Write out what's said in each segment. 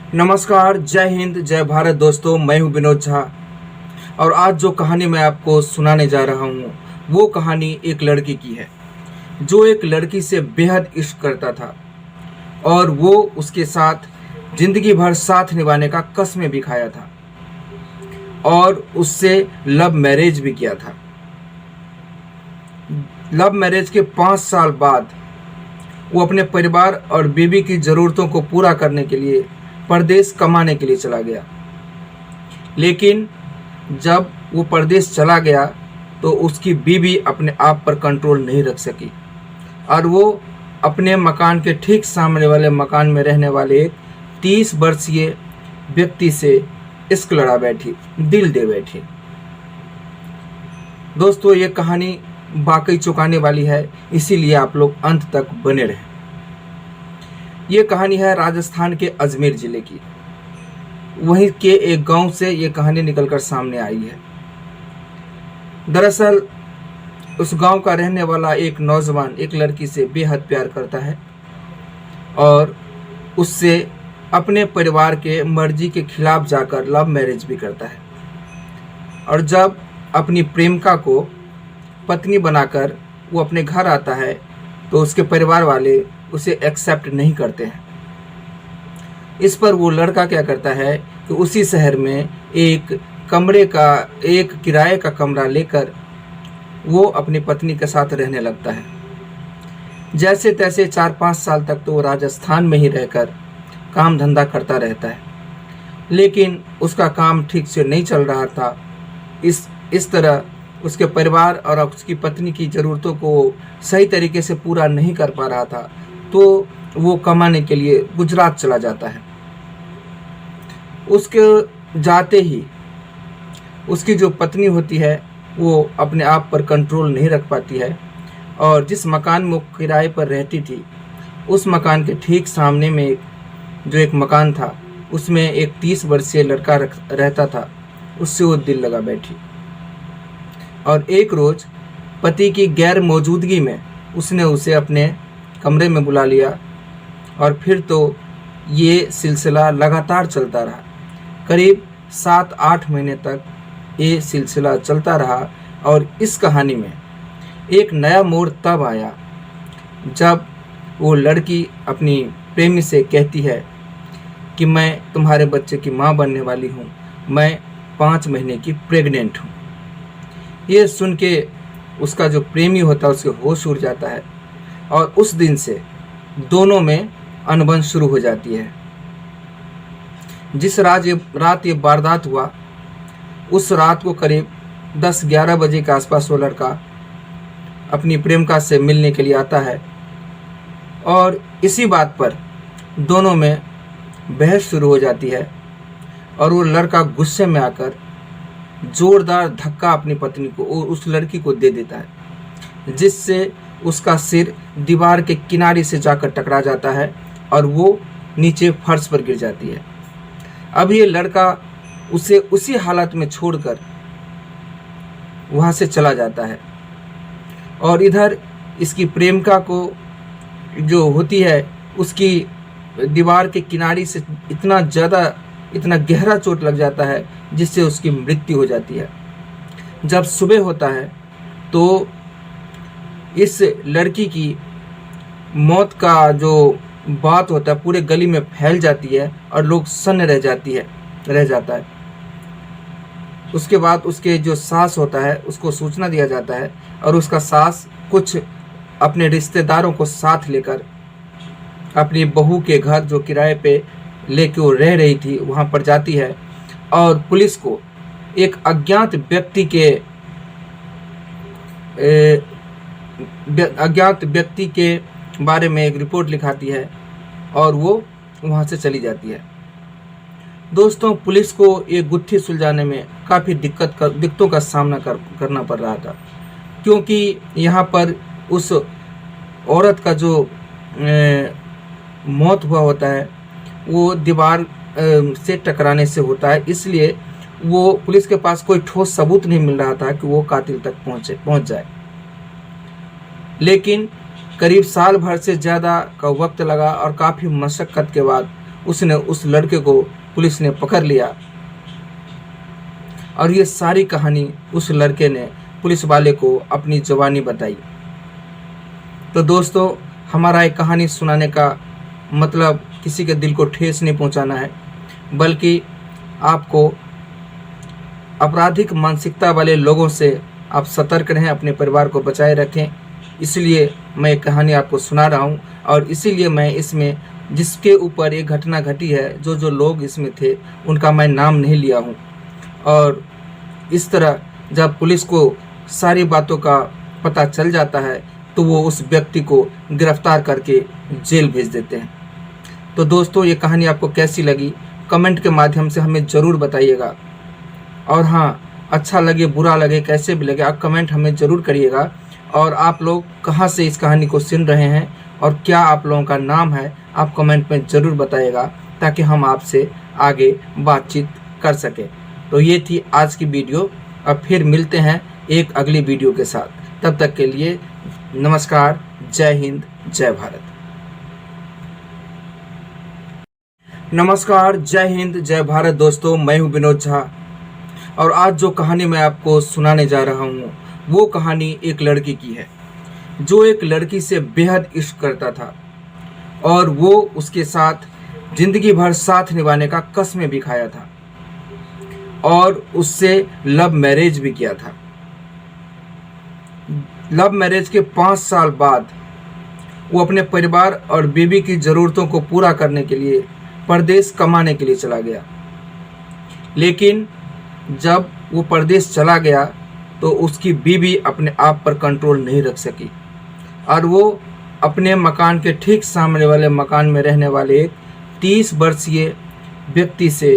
नमस्कार, जय हिंद, जय भारत दोस्तों। मैं हूं विनोद झा और आज जो कहानी मैं आपको सुनाने जा रहा हूं वो कहानी एक लड़की की है जो एक लड़की से बेहद इश्क करता था और वो उसके साथ जिंदगी भर साथ निभाने का कसम भी खाया था और उससे लव मैरिज भी किया था। लव मैरिज के 5 साल बाद वो अपने परिवार और बीवी की ज़रूरतों को पूरा करने के लिए परदेश कमाने के लिए चला गया। लेकिन जब वो परदेश चला गया तो उसकी बीवी अपने आप पर कंट्रोल नहीं रख सकी और वो अपने मकान के ठीक सामने वाले मकान में रहने वाले एक 30 वर्षीय व्यक्ति से इश्क लड़ा बैठी, दिल दे बैठी। दोस्तों, ये कहानी वाकई चौंकाने वाली है, इसीलिए आप लोग अंत तक बने रहें। ये कहानी है राजस्थान के अजमेर ज़िले की। वहीं के एक गांव से ये कहानी निकलकर सामने आई है। दरअसल उस गांव का रहने वाला एक नौजवान एक लड़की से बेहद प्यार करता है और उससे अपने परिवार के मर्जी के खिलाफ जाकर लव मैरिज भी करता है। और जब अपनी प्रेमिका को पत्नी बनाकर वो अपने घर आता है तो उसके परिवार वाले उसे एक्सेप्ट नहीं करते हैं। इस पर वो लड़का क्या करता है कि उसी शहर में एक किराए का कमरा लेकर वो अपनी पत्नी के साथ रहने लगता है। जैसे तैसे 4-5 साल तक तो वो राजस्थान में ही रहकर काम धंधा करता रहता है, लेकिन उसका काम ठीक से नहीं चल रहा था। इस तरह उसके परिवार और उसकी पत्नी की ज़रूरतों को सही तरीके से पूरा नहीं कर पा रहा था, तो वो कमाने के लिए गुजरात चला जाता है। उसके जाते ही उसकी जो पत्नी होती है वो अपने आप पर कंट्रोल नहीं रख पाती है और जिस मकान में वो किराए पर रहती थी उस मकान के ठीक सामने में जो एक मकान था उसमें एक 30 वर्षीय लड़का रहता था। उससे वो दिल लगा बैठी और एक रोज़ पति की गैर मौजूदगी में उसने उसे अपने कमरे में बुला लिया और फिर तो ये सिलसिला लगातार चलता रहा। करीब 7-8 महीने तक ये सिलसिला चलता रहा और इस कहानी में एक नया मोड़ तब आया जब वो लड़की अपनी प्रेमी से कहती है कि मैं तुम्हारे बच्चे की माँ बनने वाली हूँ, मैं 5 महीने की प्रेग्नेंट हूँ। ये सुन के उसका जो प्रेमी होता है उसके होश उड़ जाता है और उस दिन से दोनों में अनबन शुरू हो जाती है। जिस रात ये वारदात हुआ उस रात को करीब 10-11 बजे के आसपास वो लड़का अपनी प्रेमिका से मिलने के लिए आता है और इसी बात पर दोनों में बहस शुरू हो जाती है और वो लड़का गुस्से में आकर जोरदार धक्का अपनी पत्नी को और उस लड़की को दे देता है, जिससे उसका सिर दीवार के किनारे से जाकर टकरा जाता है और वो नीचे फर्श पर गिर जाती है। अब ये लड़का उसे उसी हालत में छोड़कर वहाँ से चला जाता है और इधर इसकी प्रेमिका को जो होती है उसकी दीवार के किनारे से इतना गहरा चोट लग जाता है जिससे उसकी मृत्यु हो जाती है। जब सुबह होता है तो इस लड़की की मौत का जो बात होता है पूरे गली में फैल जाती है और लोग सन्न रह जाता है। उसके बाद उसके जो सास होता है उसको सूचना दिया जाता है और उसका सास कुछ अपने रिश्तेदारों को साथ लेकर अपनी बहू के घर जो किराए पे लेके वो रह रही थी वहाँ पर जाती है और पुलिस को एक अज्ञात व्यक्ति के बारे में एक रिपोर्ट लिखाती है और वो वहाँ से चली जाती है। दोस्तों, पुलिस को ये गुत्थी सुलझाने में काफ़ी दिक्कतों का सामना करना पड़ रहा था, क्योंकि यहाँ पर उस औरत का जो मौत हुआ होता है वो दीवार से टकराने से होता है, इसलिए वो पुलिस के पास कोई ठोस सबूत नहीं मिल रहा था कि वो कातिल तक पहुंच जाए। लेकिन करीब साल भर से ज़्यादा का वक्त लगा और काफ़ी मशक्क़त के बाद उसने उस लड़के को पुलिस ने पकड़ लिया और ये सारी कहानी उस लड़के ने पुलिस वाले को अपनी जुबानी बताई। तो दोस्तों, हमारा एक कहानी सुनाने का मतलब किसी के दिल को ठेस नहीं पहुंचाना है, बल्कि आपको आपराधिक मानसिकता वाले लोगों से आप सतर्क रहें, अपने परिवार को बचाए रखें। इसलिए मैं एक कहानी आपको सुना रहा हूं और इसीलिए मैं इसमें जिसके ऊपर एक घटना घटी है, जो लोग इसमें थे, उनका मैं नाम नहीं लिया हूं। और इस तरह जब पुलिस को सारी बातों का पता चल जाता है तो वो उस व्यक्ति को गिरफ्तार करके जेल भेज देते हैं। तो दोस्तों, ये कहानी आपको कैसी लगी कमेंट के माध्यम से हमें ज़रूर बताइएगा। और हाँ, अच्छा लगे बुरा लगे कैसे भी लगे, आप कमेंट हमें ज़रूर करिएगा। और आप लोग कहाँ से इस कहानी को सुन रहे हैं और क्या आप लोगों का नाम है, आप कमेंट में ज़रूर बताइएगा, ताकि हम आपसे आगे बातचीत कर सकें। तो ये थी आज की वीडियो। अब फिर मिलते हैं एक अगली वीडियो के साथ। तब तक के लिए नमस्कार, जय हिंद, जय भारत। नमस्कार, जय हिंद, जय भारत। दोस्तों, मैं हूं विनोद झा और आज जो कहानी मैं आपको सुनाने जा रहा हूं वो कहानी एक लड़की की है जो एक लड़की से बेहद इश्क करता था और वो उसके साथ जिंदगी भर साथ निभाने का कसम भी खाया था और उससे लव मैरिज भी किया था। लव मैरिज के 5 साल बाद वो अपने परिवार और बीवी की ज़रूरतों को पूरा करने के लिए परदेश कमाने के लिए चला गया। लेकिन जब वो परदेश चला गया तो उसकी बीवी अपने आप पर कंट्रोल नहीं रख सकी और वो अपने मकान के ठीक सामने वाले मकान में रहने वाले एक 30 वर्षीय व्यक्ति से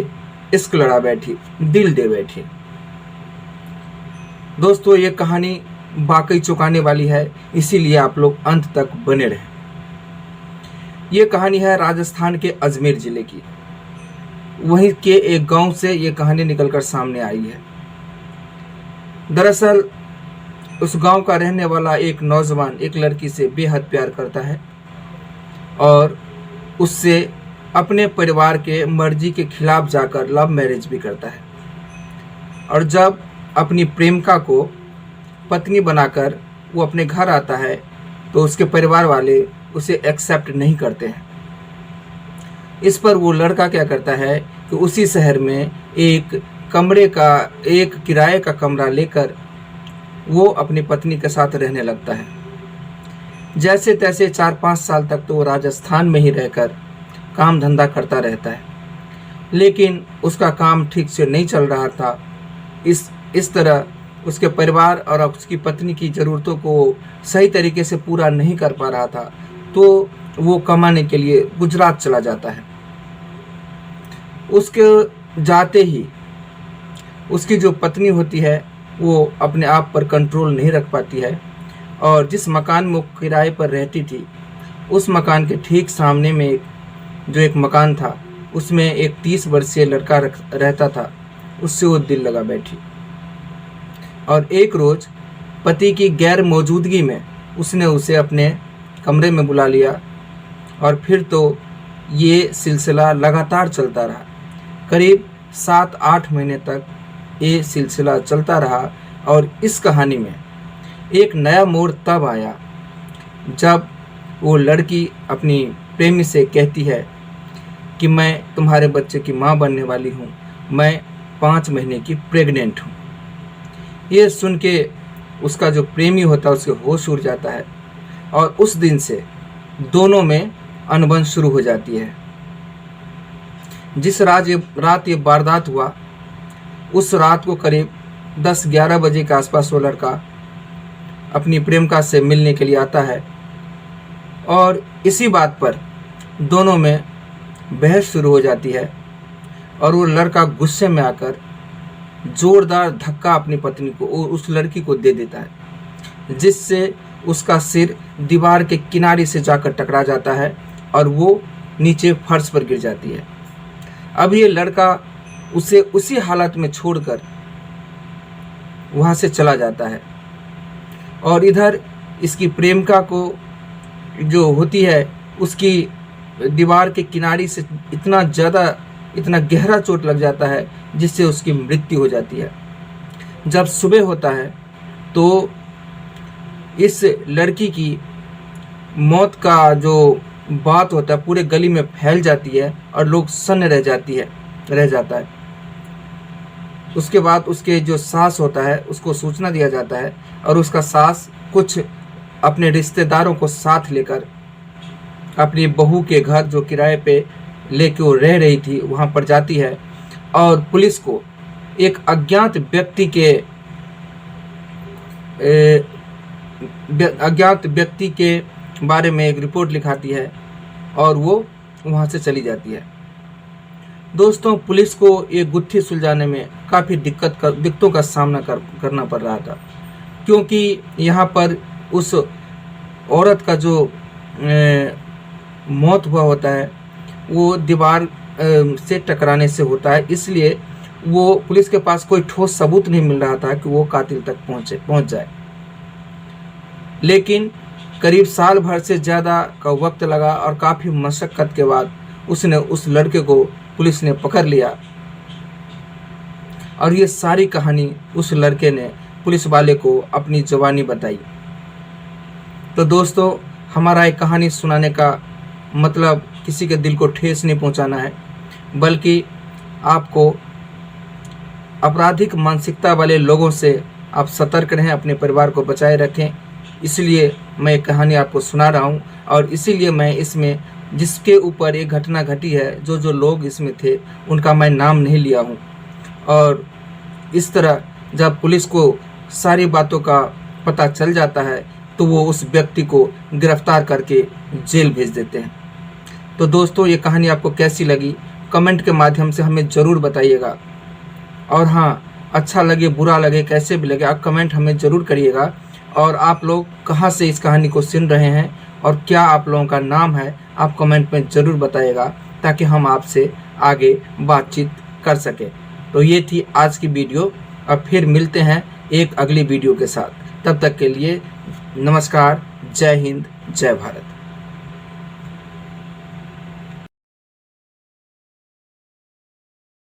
इश्क लड़ा बैठी, दिल दे बैठी। दोस्तों, ये कहानी वाकई चौंकाने वाली है, इसीलिए आप लोग अंत तक बने रहें। ये कहानी है राजस्थान के अजमेर जिले की। वहीं के एक गांव से ये कहानी निकलकर सामने आई है। दरअसल उस गांव का रहने वाला एक नौजवान एक लड़की से बेहद प्यार करता है और उससे अपने परिवार के मर्जी के खिलाफ जाकर लव मैरिज भी करता है। और जब अपनी प्रेमिका को पत्नी बनाकर वो अपने घर आता है तो उसके परिवार वाले उसे एक्सेप्ट नहीं करते हैं। इस पर वो लड़का क्या करता है कि उसी शहर में एक किराए का कमरा लेकर वो अपनी पत्नी के साथ रहने लगता है। जैसे तैसे 4-5 साल तक तो वो राजस्थान में ही रहकर काम धंधा करता रहता है, लेकिन उसका काम ठीक से नहीं चल रहा था। इस तरह उसके परिवार और उसकी पत्नी की ज़रूरतों को सही तरीके से पूरा नहीं कर पा रहा था, तो वो कमाने के लिए गुजरात चला जाता है। उसके जाते ही उसकी जो पत्नी होती है वो अपने आप पर कंट्रोल नहीं रख पाती है और जिस मकान में वो किराए पर रहती थी उस मकान के ठीक सामने में जो एक मकान था उसमें एक 30 वर्षीय लड़का रहता था। उससे वो दिल लगा बैठी और एक रोज़ पति की गैर मौजूदगी में उसने उसे अपने कमरे में बुला लिया और फिर तो ये सिलसिला लगातार चलता रहा। करीब 7-8 महीने तक ये सिलसिला चलता रहा और इस कहानी में एक नया मोड़ तब आया जब वो लड़की अपनी प्रेमी से कहती है कि मैं तुम्हारे बच्चे की माँ बनने वाली हूँ, मैं 5 महीने की प्रेग्नेंट हूँ। ये सुन के उसका जो प्रेमी होता है उसके होश उड़ जाता है और उस दिन से दोनों में अनबन शुरू हो जाती है। जिस रात ये वारदात हुआ उस रात को करीब 10-11 बजे के आसपास वो लड़का अपनी प्रेमिका से मिलने के लिए आता है और इसी बात पर दोनों में बहस शुरू हो जाती है और वो लड़का गुस्से में आकर जोरदार धक्का अपनी पत्नी को और उस लड़की को दे देता है, जिससे उसका सिर दीवार के किनारे से जाकर टकरा जाता है और वो नीचे फर्श पर गिर जाती है। अब ये लड़का उसे उसी हालत में छोड़कर वहाँ से चला जाता है और इधर इसकी प्रेमिका को जो होती है उसकी दीवार के किनारे से इतना गहरा चोट लग जाता है जिससे उसकी मृत्यु हो जाती है। जब सुबह होता है तो इस लड़की की मौत का जो बात होता है पूरे गली में फैल जाती है और लोग सन्न रह जाता है। उसके बाद उसके जो सास होता है उसको सूचना दिया जाता है और उसका सास कुछ अपने रिश्तेदारों को साथ लेकर अपनी बहू के घर जो किराए पे लेके वो रह रही थी वहाँ पर जाती है और पुलिस को एक अज्ञात व्यक्ति के बारे में एक रिपोर्ट लिखाती है और वो वहाँ से चली जाती है। दोस्तों, पुलिस को ये गुत्थी सुलझाने में काफ़ी दिक्कतों का सामना करना पड़ रहा था, क्योंकि यहाँ पर उस औरत का जो मौत हुआ होता है वो दीवार से टकराने से होता है, इसलिए वो पुलिस के पास कोई ठोस सबूत नहीं मिल रहा था कि वो कातिल तक पहुंच जाए। लेकिन करीब साल भर से ज़्यादा का वक्त लगा और काफ़ी मशक्क़त के बाद उस लड़के को पुलिस ने पकड़ लिया और ये सारी कहानी उस लड़के ने पुलिस वाले को अपनी ज़बानी बताई। तो दोस्तों, हमारा एक कहानी सुनाने का मतलब किसी के दिल को ठेस नहीं पहुंचाना है, बल्कि आपको आपराधिक मानसिकता वाले लोगों से आप सतर्क रहें, अपने परिवार को बचाए रखें। इसलिए मैं एक कहानी आपको सुना रहा हूं और इसीलिए मैं इसमें जिसके ऊपर एक घटना घटी है, जो लोग इसमें थे उनका मैं नाम नहीं लिया हूं। और इस तरह जब पुलिस को सारी बातों का पता चल जाता है तो वो उस व्यक्ति को गिरफ्तार करके जेल भेज देते हैं। तो दोस्तों, ये कहानी आपको कैसी लगी कमेंट के माध्यम से हमें ज़रूर बताइएगा। और हाँ, अच्छा लगे बुरा लगे कैसे भी लगे आप कमेंट हमें ज़रूर करिएगा। और आप लोग कहाँ से इस कहानी को सुन रहे हैं और क्या आप लोगों का नाम है आप कमेंट में ज़रूर बताइएगा, ताकि हम आपसे आगे बातचीत कर सकें। तो ये थी आज की वीडियो। अब फिर मिलते हैं एक अगली वीडियो के साथ। तब तक के लिए नमस्कार, जय हिंद, जय भारत।